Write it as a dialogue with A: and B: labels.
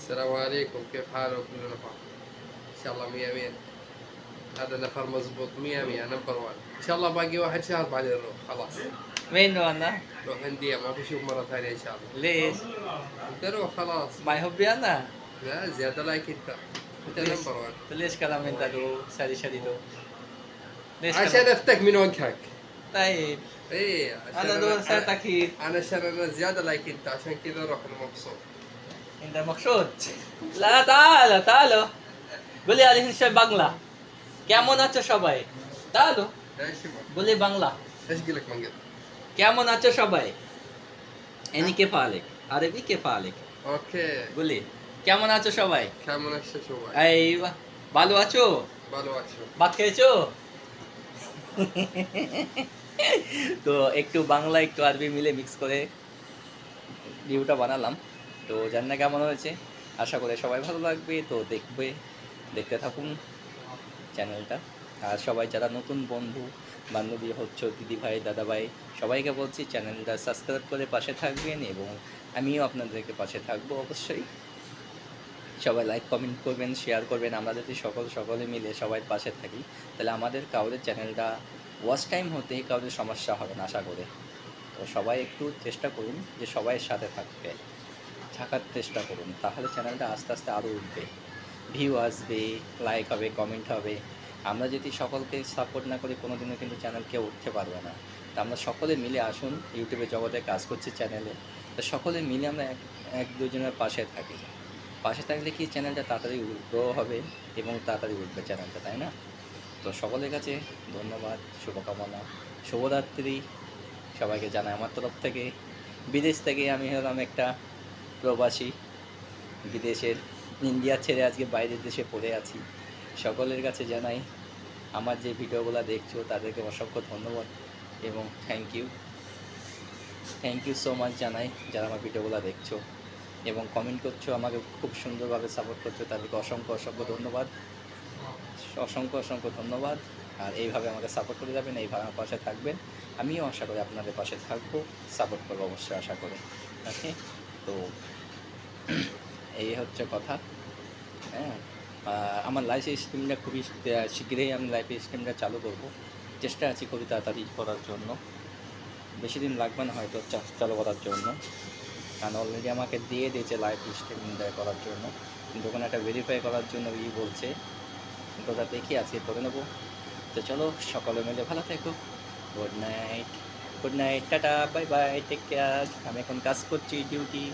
A: السلام عليكم، كيف حالك؟ كله نفر ان شاء الله مية مية. هذا نفر مزبوط مية مية نمبر وان. ان شاء الله باقي واحد شهر بعدين نروح خلاص.
B: وين انا؟
A: نروح هندية، ما بشوف مرة ثانية ان شاء الله.
B: ليش؟
A: انت روح خلاص.
B: ما يحبي انا؟
A: لا زيادة لايك انت
B: ليش؟
A: نمبر وان.
B: ليش كلام انت دو سالي شديدو؟ ليش
A: عشان
B: كلام؟
A: افتك من وجهك.
B: طيب
A: ايه عشان
B: انا دو سالتك هي
A: انا عشان انا زيادة لايك انت، عشان كذا اروح انا مبسوط.
B: انت مقصود؟ لا تعالوا বলি আলি হিসেবে বাংলা কেমন আছো সবাই তাহলে
A: ايش ما
B: বলি বাংলা
A: ايش قلك ما قلت.
B: কেমন আছো সবাই এনি কে ফালেক আরবি কে ফালেক
A: اوكي
B: বলি কেমন আছো সবাই
A: كم نفس شو
B: এই ভালো আছো
A: بالو اشو.
B: ভাত খেয়েছো তো একটু বাংলা একটু আরবি মিলে মিক্স করে ভিডিওটা বানালাম। তো জানি না কেমন হয়েছে, আশা করি সবাই ভালো লাগবে। তো দেখতে থাকুন চ্যানেলটা। আর সবাই যারা নতুন বন্ধু বান্ধবী হচ্ছে, দিদি ভাই দাদা ভাই, সবাইকে বলছি চ্যানেলটা সাবস্ক্রাইব করে পাশে থাকবেন এবং আমিও আপনাদেরকে পাশে থাকবো অবশ্যই। সবাই লাইক কমেন্ট করবেন, শেয়ার করবেন। আমরা যদি সকলে মিলে সবাই পাশে থাকি তাহলে আমাদের কাউদের চ্যানেলটা ওয়াচ টাইম হতে কাউদের সমস্যা হবে না আশা করে। তো সবাই একটু চেষ্টা করুন যে সবাই সাথে থাকার চেষ্টা করুন, তাহলে চ্যানেলটা আস্তে আস্তে আরও উঠবে, ভিউ আসবে, লাইক হবে, কমেন্ট হবে। আমরা যদি সকলকে সাপোর্ট না করি কোনো দিনও কিন্তু চ্যানেল কেউ উঠতে পারবে না। তা আমরা সকলে মিলে আসুন, ইউটিউবে জগতে কাজ করছি চ্যানেলে, তো সকলে মিলে আমরা এক দুজনের পাশে থাকি। পাশে থাকলে কি চ্যানেলটা তাড়াতাড়ি গ্রো হবে এবং তাড়াতাড়ি উঠবে চ্যানেলটা, তাই না? তো সকলের কাছে ধন্যবাদ, শুভকামনা, শুভরাত্রি সবাইকে জানাই আমার তরফ থেকে। বিদেশ থেকে আমি হলাম একটা প্রবাসী, বিদেশের ইন্ডিয়া ছেড়ে আজকে বাইরের দেশে পড়ে আছি। সকলের কাছে জানাই আমার যে ভিডিওগুলো দেখছো তাদেরকে অসংখ্য ধন্যবাদ এবং থ্যাংক ইউ সো মাচ জানাই যারা আমার ভিডিওগুলো দেখছো এবং কমেন্ট করছো, আমাকে খুব সুন্দরভাবে সাপোর্ট করছো, তাদেরকে অসংখ্য ধন্যবাদ। আর এইভাবে আমাকে সাপোর্ট করে যাবেন, এইভাবে আমার পাশে থাকবেন। আমিও আশা করি আপনাদের পাশে থাকবো, সাপোর্ট করবো অবশ্যই আশা করি। ওকে, তো এই হচ্ছে কথা। হ্যাঁ, আমার লাইফ স্ট্রিমটা খুবই শীঘ্রই আমি লাইফ স্ট্রিমটা চালু করব, চেষ্টা আছি খুবই তাড়াতাড়ি করার জন্য। বেশি দিন লাগবে না হয়তো চালু করার জন্য, কারণ অলরেডি আমাকে দিয়ে দিয়েছে লাইফ স্ট্রিম করার জন্য, কিন্তু ওখানে একটা ভেরিফাই করার জন্য বলছে, কিন্তু ওটা দেখি আজকে করে নেবো। তো চলো সকলে মিলে ভালো থেকো। Good night, tata, bye bye, take care. আমি এখন কাজ করছি, ডিউটি।